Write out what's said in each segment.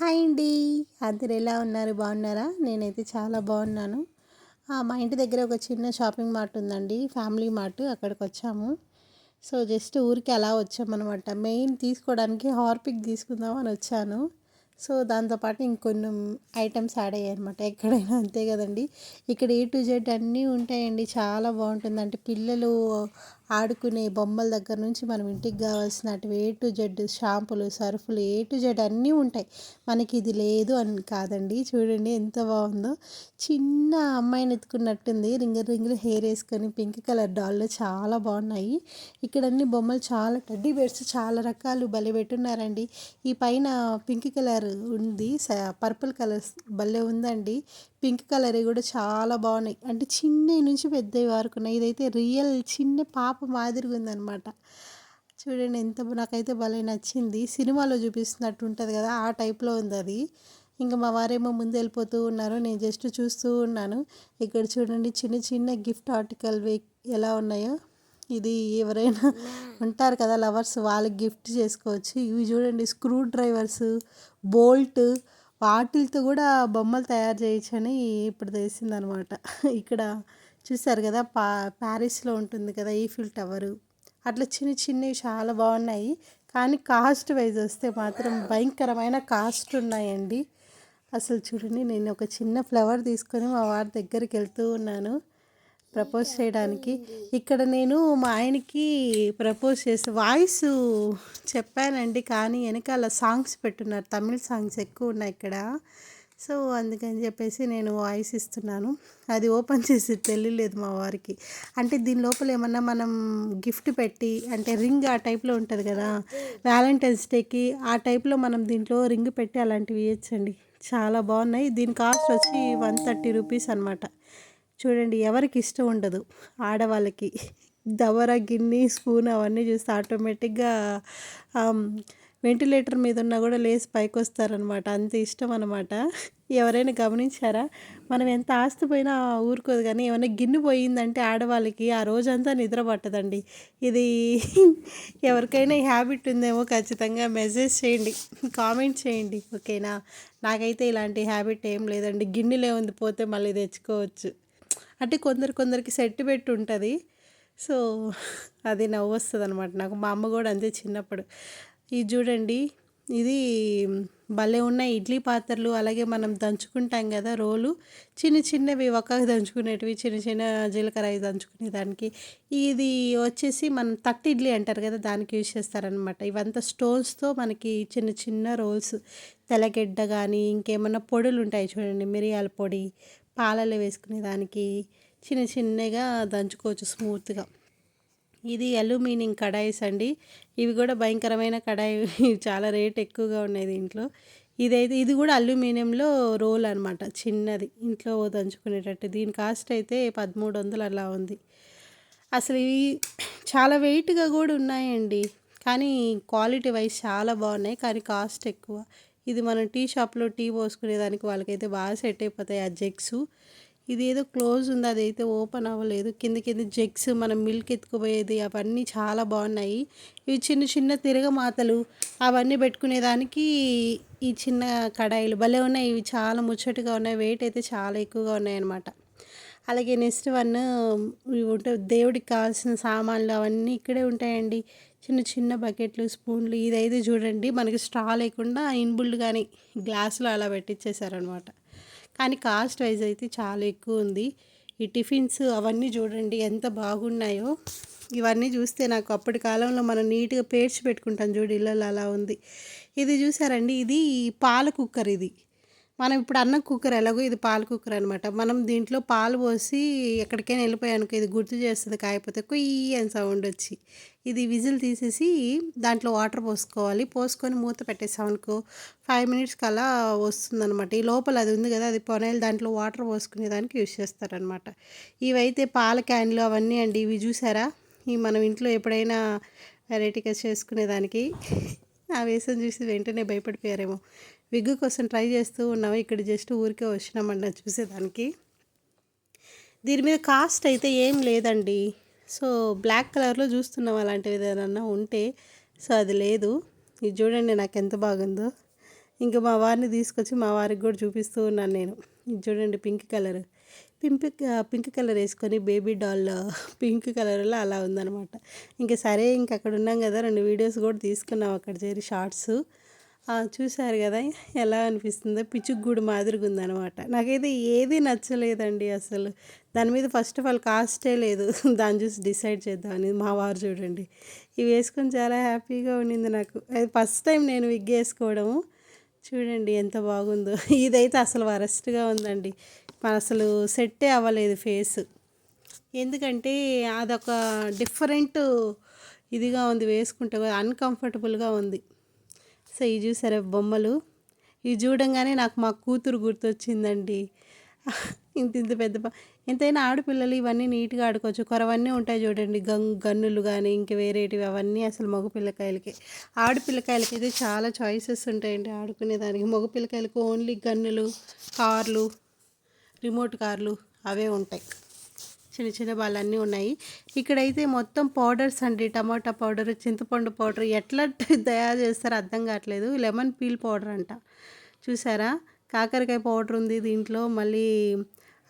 Hi అండి. అందరు ఎలా ఉన్నారు? బాగున్నారా? నేనైతే చాలా బాగున్నాను. మా ఇంటి దగ్గర ఒక చిన్న షాపింగ్ మార్ట్ ఉందండి, ఫ్యామిలీ మార్ట్. అక్కడికి వచ్చాము. సో జస్ట్ ఊరికి అలా వచ్చామన్నమాట. మెయిన్ తీసుకోవడానికి హార్పిక్ తీసుకుందామని వచ్చాను. సో దాంతోపాటు ఇంకొన్ని ఐటమ్స్ యాడ్ అయ్యాయి అనమాట. ఎక్కడైనా అంతే కదండి. ఇక్కడ ఏ టు జెడ్ అన్నీ ఉంటాయండి. చాలా బాగుంటుంది. అంటే పిల్లలు ఆడుకునే బొమ్మల దగ్గర నుంచి మనం ఇంటికి కావాల్సినవి ఏ టు జెడ్, షాంపులు, సర్ఫులు, ఏ టు జెడ్ అన్నీ ఉంటాయి. మనకి ఇది లేదు అని కాదండి. చూడండి ఎంత బాగుందో. చిన్న అమ్మాయిని ఎత్తుకున్నట్టుంది. రింగులు రింగులు హెయిర్ వేసుకొని పింక్ కలర్ డాల్లో చాలా బాగున్నాయి. ఇక్కడ అన్ని బొమ్మలు చాలా టెడ్డీ బేర్స్ చాలా రకాలు భలే పెట్టున్నారండి. ఈ పైన పింక్ కలర్ ఉంది, పర్పుల్ కలర్ భలే ఉందండి. పింక్ కలర్ కూడా చాలా బాగున్నాయి. అంటే చిన్నవి నుంచి పెద్దవి వరకు ఉన్నాయి. ఇదైతే రియల్ చిన్న పాప మాదిరిగా ఉందన్నమాట. చూడండి ఎంత నాకైతే భలే నచ్చింది. సినిమాలో చూపిస్తున్నట్టు ఉంటుంది కదా, ఆ టైప్లో ఉంది అది. ఇంకా మా వారేమో ముందు వెళ్ళిపోతూ ఉన్నారు, నేను జస్ట్ చూస్తూ ఉన్నాను. ఇక్కడ చూడండి చిన్న చిన్న గిఫ్ట్ ఆర్టికల్ ఎలా ఉన్నాయో. ఇది ఎవరైనా ఉంటారు కదా లవర్స్, వాళ్ళకి గిఫ్ట్ చేసుకోవచ్చు. ఇవి చూడండి స్క్రూ డ్రైవర్స్, బోల్ట్, వాటిలతో కూడా బొమ్మలు తయారు చేయొచ్చని ఇప్పుడు తెలిసిందనమాట. ఇక్కడ చూసారు కదా, ప్యారిస్లో ఉంటుంది కదా ఈఫిల్ టవరు, అట్లా చిన్న చిన్నవి చాలా బాగున్నాయి. కానీ కాస్ట్ వైజ్ వస్తే మాత్రం భయంకరమైన కాస్ట్ ఉన్నాయండి. అసలు చూడండి, నేను ఒక చిన్న ఫ్లవర్ తీసుకొని మా వారి దగ్గరికి వెళ్తూ ఉన్నాను ప్రపోజ్ చేయడానికి. ఇక్కడ నేను మా ఆయనకి ప్రపోజ్ చేస్తే వాయిస్ చెప్పానండి, కానీ వెనకాల సాంగ్స్ పెట్టున్నారు, తమిళ సాంగ్స్ ఎక్కువ ఉన్నాయి ఇక్కడ. సో అందుకని చెప్పేసి నేను వాయిస్ ఇస్తున్నాను. అది ఓపెన్ చేసి తెలియలేదు మా వారికి. అంటే దీని లోపల ఏమన్నా మనం గిఫ్ట్ పెట్టి, అంటే రింగ్ ఆ టైప్లో ఉంటుంది కదా వ్యాలంటైన్స్ డేకి, ఆ టైప్లో మనం దీంట్లో రింగ్ పెట్టి అలాంటివి ఇవ్వచ్చండి. చాలా బాగున్నాయి. దీని కాస్ట్ వచ్చి 130 రూపీస్ అనమాట. చూడండి, ఎవరికి ఇష్టం ఉండదు ఆడవాళ్ళకి దవర, గిన్నె, స్పూన్ అవన్నీ చూస్తే ఆటోమేటిక్గా వెంటిలేటర్ మీద ఉన్నా కూడా లేచి పైకి వస్తారనమాట. అంత ఇష్టం అనమాట. ఎవరైనా గమనించారా? మనం ఎంత ఆస్తిపోయినా ఊరుకోదు, కానీ ఏమైనా గిన్నె పోయిందంటే ఆడవాళ్ళకి ఆ రోజంతా నిద్ర పట్టదండి. ఇది ఎవరికైనా ఈ హ్యాబిట్ ఉందేమో ఖచ్చితంగా మెసేజ్ చేయండి, కామెంట్ చేయండి, ఓకేనా? నాకైతే ఇలాంటి హ్యాబిట్ ఏం లేదండి. గిన్నెలే ఉంది, పోతే మళ్ళీ తెచ్చుకోవచ్చు. అంటే కొందరికి సెట్ పెట్టి ఉంటుంది. సో అది నవ్వు వస్తుంది అనమాట నాకు. మా అమ్మ కూడా అంతే చిన్నప్పుడు. ఇది చూడండి, ఇది భలే ఉన్నాయి ఇడ్లీ పాత్రలు. అలాగే మనం దంచుకుంటాం కదా రోలు, చిన్న చిన్నవి ఒక్కగా దంచుకునేటివి, చిన్న చిన్న జీలకర్ర దంచుకునే దానికి. ఇది వచ్చేసి మనం తట్టు ఇడ్లీ అంటారు కదా, దానికి యూజ్ చేస్తారనమాట. ఇవంతా స్టోన్స్తో మనకి చిన్న చిన్న రోల్స్. తెల్లగడ్డ కానీ ఇంకేమన్నా పొడులు ఉంటాయి చూడండి, మిరియాల పొడి, పాలలో వేసుకునే దానికి చిన్న చిన్నగా దంచుకోవచ్చు స్మూత్గా. ఇది అల్యూమినియం కడాయిస్ అండి. ఇవి కూడా భయంకరమైన కడాయి, చాలా రేట్ ఎక్కువగా ఉన్నాయి దీంట్లో. ఇది కూడా అల్యూమినియంలో రోల్ అనమాట, చిన్నది, ఇంట్లో దంచుకునేటట్టు. దీని కాస్ట్ అయితే 1300 అలా ఉంది. అసలు ఇవి చాలా వెయిట్గా కూడా ఉన్నాయండి, కానీ క్వాలిటీ వైజ్ చాలా బాగున్నాయి, కానీ కాస్ట్ ఎక్కువ. ఇది మనం టీ షాప్లో టీ పోసుకునేదానికి వాళ్ళకైతే బాగా సెట్ అయిపోతాయి ఆ జగ్స్. ఇది ఏదో క్లోజ్ ఉంది, అదైతే ఓపెన్ అవ్వలేదు. కింద జగ్స్ మనం మిల్క్ ఎత్తుకుపోయేది అవన్నీ చాలా బాగున్నాయి. ఇవి చిన్న చిన్న తిరగమాతలు అవన్నీ పెట్టుకునేదానికి ఈ చిన్న కడాయిలు భలే ఉన్నాయి. ఇవి చాలా ముచ్చటగా ఉన్నాయి, వెయిట్ అయితే చాలా ఎక్కువగా ఉన్నాయి అన్నమాట. అలాగే నెక్స్ట్ వన్ ఇవి ఉంటాయి, దేవుడికి కావాల్సిన సామాన్లు అవన్నీ ఇక్కడే ఉంటాయండి. చిన్న చిన్న బకెట్లు, స్పూన్లు. ఇదైతే చూడండి మనకి స్ట్రా లేకుండా ఇన్బుల్డ్ కానీ గ్లాసులో అలా పెట్టించేసారనమాట. కానీ కాస్ట్ వైజ్ అయితే చాలా ఎక్కువ ఉంది. ఈ టిఫిన్స్ అవన్నీ చూడండి ఎంత బాగున్నాయో. ఇవన్నీ చూస్తే నాకు అప్పటి కాలంలో మనం నీట్గా పేర్చి పెట్టుకుంటాం చూడు ఇళ్ళలో, అలా ఉంది. ఇది చూసారండి, ఇది పాల కుక్కర్. ఇది మనం ఇప్పుడు అన్నం కుక్కర్ ఎలాగో ఇది పాల కుక్కర్ అనమాట. మనం దీంట్లో పాలు పోసి ఎక్కడికైనా వెళ్ళిపోయానుకో ఇది గుర్తు చేస్తుంది, కాకపోతే కుయ్యి అని సౌండ్ వచ్చి. ఇది విజిల్ తీసేసి దాంట్లో వాటర్ పోసుకోవాలి. పోసుకొని మూత పెట్టేసాం అనుకో 5 మినిట్స్కి అలా వస్తుందన్నమాట. ఈ లోపల అది ఉంది కదా, అది పొనేలు, దాంట్లో వాటర్ పోసుకునేదానికి యూజ్ చేస్తారనమాట. ఇవైతే పాల క్యాన్లు అవన్నీ అండి. ఇవి చూసారా, ఇవి మనం ఇంట్లో ఎప్పుడైనా వెరైటీగా చేసుకునేదానికి. ఆ వేసం చూసి వెంటనే భయపడిపోయారేమో. విగ్గు కోసం ట్రై చేస్తూ ఉన్నాము. ఇక్కడ జస్ట్ ఊరికే వచ్చినామన్నా చూసేదానికి. దీని మీద కాస్ట్ అయితే ఏం లేదండి. సో బ్లాక్ కలర్లో చూస్తున్నాం అలాంటివి ఏదైనా ఉంటే. సో అది లేదు. ఇది చూడండి నాకు ఎంత బాగుందో. ఇంకా మా వారిని తీసుకొచ్చి మా వారికి కూడా చూపిస్తూ ఉన్నాను నేను. ఇది చూడండి పింక్ కలర్. పింక్ కలర్ వేసుకొని బేబీ డాల్ పింక్ కలర్లో అలా ఉందనమాట. ఇంక సరే ఇంక అక్కడ ఉన్నాం కదా, 2 వీడియోస్ కూడా తీసుకున్నాం అక్కడ చేరి షార్ట్స్. చూసారు కదా ఎలా అనిపిస్తుందో, పిచ్చుగూడు మాదిరిగా ఉందనమాట. నాకైతే ఏది నచ్చలేదండి అసలు. దాని మీద ఫస్ట్ ఆఫ్ ఆల్ కాస్టే లేదు. దాన్ని చూసి డిసైడ్ చేద్దామని. మా వారు చూడండి ఇవి వేసుకొని చాలా హ్యాపీగా ఉండింది నాకు. అది ఫస్ట్ టైం నేను విగ్ వేసుకోవడము. చూడండి ఎంత బాగుందో. ఇదైతే అసలు వరస్ట్గా ఉందండి. అసలు సెట్టే అవ్వలేదు ఫేస్. ఎందుకంటే అదొక డిఫరెంట్ ఇదిగా ఉంది, వేసుకుంటే అన్‌కంఫర్టబుల్‌గా ఉంది. సో ఇవి చూసారా బొమ్మలు, ఇవి చూడంగానే నాకు మా కూతురు గుర్తొచ్చిందండి. ఇంత ఇంత పెద్ద ఎంతైనా ఆడపిల్లలు ఇవన్నీ నీట్గా ఆడుకోవచ్చు. కొరవన్నీ ఉంటాయి చూడండి, గన్నులు కానీ ఇంక వేరేటివి, అవన్నీ అసలు మగ పిల్లకాయలకి. ఆడపిల్లకాయలకి అయితే చాలా చాయిసెస్ ఉంటాయండి ఆడుకునేదానికి. మగ పిల్లకాయలకు ఓన్లీ గన్నులు, కార్లు, రిమోట్ కార్లు అవే ఉంటాయి. చిన్న చిన్న బాలన్నీ ఉన్నాయి. ఇక్కడైతే మొత్తం పౌడర్స్ అండి. టమాటా పౌడర్, చింతపండు పౌడర్ ఎట్లా తయారు చేస్తారో అర్థం కావట్లేదు. లెమన్ పీల్ పౌడర్ అంట. చూసారా, కాకరకాయ పౌడర్ ఉంది దీంట్లో, మళ్ళీ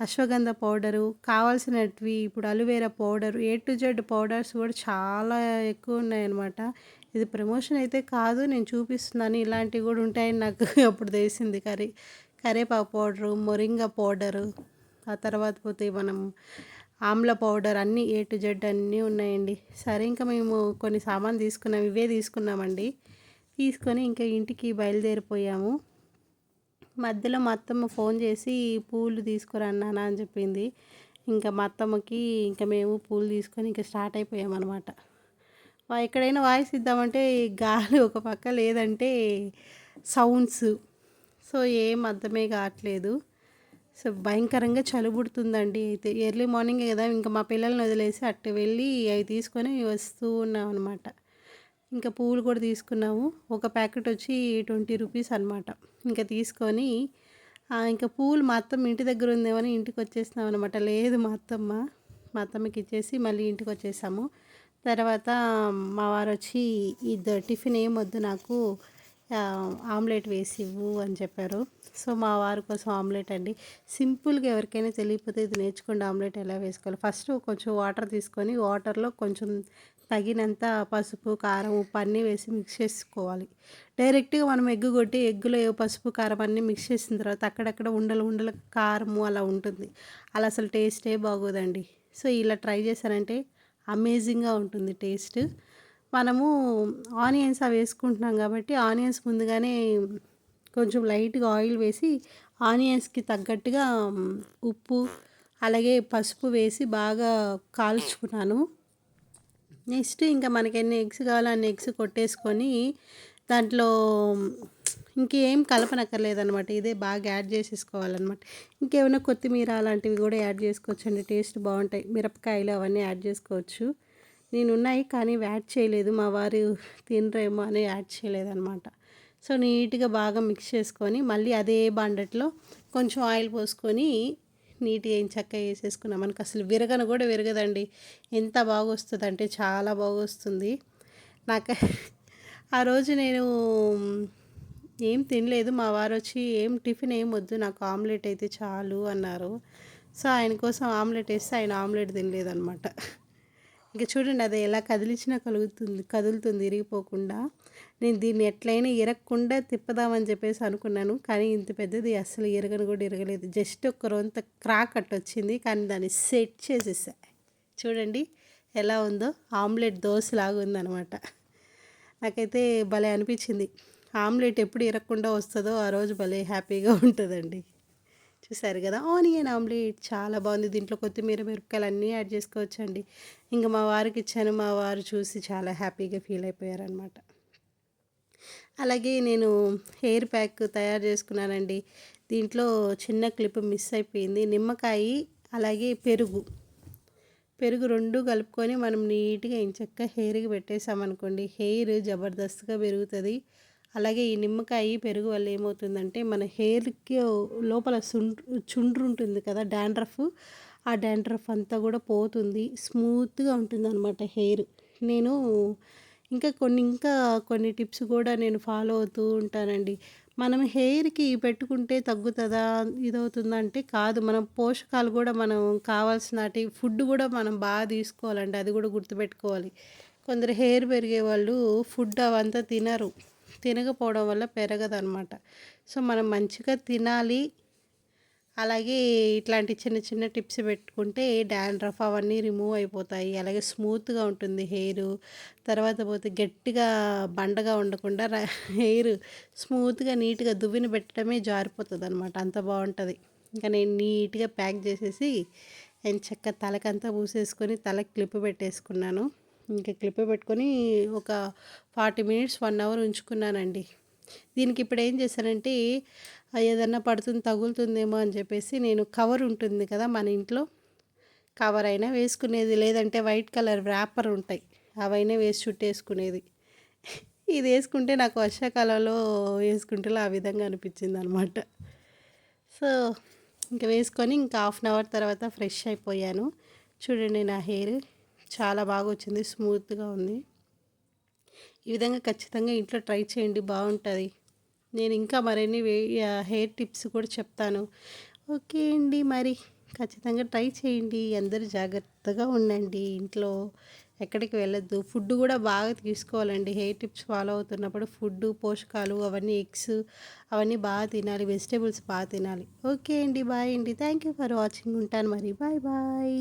అశ్వగంధ పౌడరు, కావాల్సినవి ఇప్పుడు aloe vera powder, A to Z powders కూడా చాలా ఎక్కువ ఉన్నాయన్నమాట. ఇది ప్రమోషన్ అయితే కాదు, నేను చూపిస్తున్నాను. ఇలాంటివి కూడా ఉంటాయని నాకు అప్పుడు తెలిసింది. కరేపాకు పౌడరు, మొరింగా పౌడరు, ఆ తర్వాత పోతే మనం ఆమ్ల పౌడర్, అన్నీ ఏ టు జెడ్ అన్నీ ఉన్నాయండి. సరే ఇంకా మేము కొన్ని సామాన్ తీసుకున్నాం, ఇవే తీసుకున్నామండి. తీసుకొని ఇంకా ఇంటికి బయలుదేరిపోయాము. మధ్యలో మా అత్తమ్మ ఫోన్ చేసి పూలు తీసుకురన్నానా అని చెప్పింది. ఇంకా మా అత్తమ్మకి ఇంకా మేము పూలు తీసుకొని ఇంకా స్టార్ట్ అయిపోయామన్నమాట. ఎక్కడైనా వాయిస్ ఇద్దామంటే గాలి ఒక పక్క, లేదంటే సౌండ్స్. సో ఏం అర్థమే కావట్లేదు. సో భయంకరంగా చలిపుడుతుందండి. అయితే ఎర్లీ మార్నింగే కదా, ఇంకా మా పిల్లల్ని వదిలేసి అట్టు వెళ్ళి అవి తీసుకొని వస్తూ ఉన్నాం అనమాట. ఇంకా పువ్వులు కూడా తీసుకున్నాము. ఒక ప్యాకెట్ వచ్చి 20 రూపీస్ అనమాట. ఇంకా తీసుకొని ఇంకా పువ్వులు మా అత్తమ్మ ఇంటి దగ్గర ఉందేమని ఇంటికి వచ్చేసినాం అనమాట. లేదు, మా అత్తమ్మకి ఇచ్చేసి మళ్ళీ ఇంటికి వచ్చేసాము. తర్వాత మా వారు వచ్చి టిఫిన్ ఏం వద్దు నాకు, ఆమ్లెట్ వేసి ఇవ్వు అని చెప్పారు. సో మా వారి కోసం ఆమ్లెట్ అండి. సింపుల్గా ఎవరికైనా తెలియకపోతే ఇది నేర్చుకోండి, ఆమ్లెట్ ఎలా వేసుకోవాలి. ఫస్ట్ కొంచెం వాటర్ తీసుకొని వాటర్లో కొంచెం తగినంత పసుపు, కారం, ఉప్పు అన్నీ వేసి మిక్స్ చేసుకోవాలి. డైరెక్ట్గా మనం ఎగ్ కొట్టి ఎగ్గులో పసుపు, కారం అన్నీ మిక్స్ చేసిన తర్వాత అక్కడక్కడ ఉండలు ఉండలు కారము అలా ఉంటుంది. అలా అసలు టేస్టే బాగోదండి. సో ఇలా ట్రై చేశారంటే అమేజింగ్గా ఉంటుంది టేస్ట్. మనము ఆనియన్స్ అవి వేసుకుంటున్నాం కాబట్టి ఆనియన్స్ ముందుగానే కొంచెం లైట్గా ఆయిల్ వేసి ఆనియన్స్కి తగ్గట్టుగా ఉప్పు అలాగే పసుపు వేసి బాగా కాల్చుకున్నాను. నెక్స్ట్ ఇంకా మనకి ఎన్ని ఎగ్స్ కావాలో అన్ని ఎగ్స్ కొట్టేసుకొని దాంట్లో ఇంకేం కలపనక్కర్లేదనమాట. ఇదే బాగా యాడ్ చేసేసుకోవాలన్నమాట. ఇంకేమైనా కొత్తిమీర అలాంటివి కూడా యాడ్ చేసుకోవచ్చండి, టేస్ట్ బాగుంటాయి. మిరపకాయలు అవన్నీ యాడ్ చేసుకోవచ్చు. నేను ఉన్నాయి కానీ యాడ్ చేయలేదు, మా వారు తినరేమో అని యాడ్ చేయలేదన్నమాట. సో నీట్గా బాగా మిక్స్ చేసుకొని మళ్ళీ అదే బాండట్లో కొంచెం ఆయిల్ పోసుకొని నీట్గా ఏం చక్క వేసేసుకున్నాం. మనకు అసలు విరగను కూడా విరగదండి. ఎంత బాగా వస్తుంది అంటే చాలా బాగా వస్తుంది. నాకు ఆ రోజు నేను ఏం తినలేదు. మా వారు వచ్చి ఏం టిఫిన్ ఏం వద్దు నాకు ఆమ్లెట్ అయితే చాలు అన్నారు. సో ఆయన కోసం ఆమ్లెట్ వేస్తే ఆయన ఆమ్లెట్ తినలేదన్నమాట. ఇక చూడండి అది ఎలా కదిలించినా కదులుతుంది ఇరిగిపోకుండా. నేను దీన్ని ఎట్లయినా ఇరగకుండా తిప్పదామని చెప్పేసి అనుకున్నాను, కానీ ఇంత పెద్దది అసలు ఇరగను కూడా ఇరగలేదు. జస్ట్ ఒక రొంత క్రాక్ వచ్చింది, కానీ దాన్ని సెట్ చేసేసా. చూడండి ఎలా ఉందో, ఆమ్లెట్ దోశలాగా ఉందనమాట. నాకైతే భలే అనిపించింది. ఆమ్లెట్ ఎప్పుడు ఇరగకుండా వస్తుందో ఆ రోజు భలే హ్యాపీగా ఉంటుందండి. చూసారు కదా, ఆనియన్ ఆమ్లెట్ చాలా బాగుంది. దీంట్లో కొత్తిమీర, మిరపకాయలు అన్నీ యాడ్ చేసుకోవచ్చండి. ఇంకా మా వారికి ఇచ్చాను, మా వారు చూసి చాలా హ్యాపీగా ఫీల్ అయిపోయారనమాట. అలాగే నేను హెయిర్ ప్యాక్ తయారు చేసుకున్నానండి. దీంట్లో చిన్న క్లిప్ మిస్ అయిపోయింది. నిమ్మకాయ అలాగే పెరుగు 2 కలుపుకొని మనం నీట్గా ఇంచక్క హెయిర్కి పెట్టేసామనుకోండి, హెయిర్ జబర్దస్త్గా పెరుగుతుంది. అలాగే ఈ నిమ్మకాయ, పెరుగు వల్ల ఏమవుతుందంటే మన హెయిర్కి లోపల చుండ్రు ఉంటుంది కదా, డాండ్రఫ్, ఆ డాండ్రఫ్ అంతా కూడా పోతుంది. స్మూత్గా ఉంటుంది అనమాట హెయిర్. నేను ఇంకా కొన్ని టిప్స్ కూడా నేను ఫాలో అవుతూ ఉంటానండి. మనం హెయిర్‌కి పెట్టుకుంటే తగ్గుతదా? ఇదవుతుందా అంటే కాదు. మనం పోషకాలు గూడా మనం కావాల్సినటి ఫుడ్ గూడా మనం తీసుకోవాలండి. అది గూడా గుర్తుపెట్టుకోవాలి. కొందరు హెయిర్ పెరిగేవాళ్ళు ఫుడ్ అవంతా తినరు. తినకపోవడం వల్ల పెరగదనమాట. సో, మనం మంచిగా తినాలి. అలాగే ఇట్లాంటి చిన్న చిన్న టిప్స్ పెట్టుకుంటే డాండ్రఫ్ అవన్నీ రిమూవ్ అయిపోతాయి. అలాగే స్మూత్‌గా ఉంటుంది హెయిరు. తర్వాత పోతే గట్టిగా బండగా ఉండకుండా హెయిర్ స్మూత్‌గా, నీట్‌గా దువ్విన పెట్టడమే జారిపోతదనమాట. అంత బావుంటది. ఇంక నేను నీట్‌గా ప్యాక్ చేసేసి ఎంచక్కా తలకంతా పూసేసుకొని తలకి క్లిప్ పెట్టేసుకున్నాను. ఇంక క్లిప్ పెట్టుకొని ఒక 40 మినిట్స్, 1 అవర్ ఉంచుకున్నానండి. దీనికి ఇప్పుడేం చేశానంటే ఏదన్నా పడుతుంది, తగులుతుందేమో అని చెప్పేసి నేను కవర్ ఉంటుంది కదా మన ఇంట్లో, కవర్ అయినా వేసుకునేది. లేదంటే వైట్ కలర్ వ్రాపర్ ఉంటాయి. అవైనా వేసి చుట్టేసుకునేది. ఇది వేసుకుంటే నాకు వర్షాకాలంలో వేసుకుంటేలా ఆ విధంగా అనిపించిందనమాట. సో, ఇంక వేసుకొని ఇంకా హాఫ్ అన్ అవర్ తర్వాత ఫ్రెష్ అయిపోయాను. చూడండి నా హెయిర్ చాలా బాగా వచ్చింది. స్మూత్‌గా ఉంది. ఈ విధంగా ఖచ్చితంగా ఇంట్లో ట్రై చేయండి, బావుంటది. నేను ఇంకా మరిన్ని హెయిర్ టిప్స్ కూడా చెప్తాను. ఓకే అండి. మరి ఖచ్చితంగా ట్రై చేయండి. అందరూ జాగ్రత్తగా ఉండండి ఇంట్లో. ఎక్కడికి వెళ్ళొద్దు. ఫుడ్ కూడా బాగా తీసుకోవాలండి. హెయిర్ టిప్స్ ఫాలో అవుతున్నప్పుడు ఫుడ్డు, పోషకాలు అవన్నీ ఎగ్స్ అవన్నీ బాగా తినాలి. వెజిటబుల్స్ బాగా తినాలి. ఓకే అండి. బాయ్ అండి. Thank you for watching. ఉంటాను మరి. Bye bye.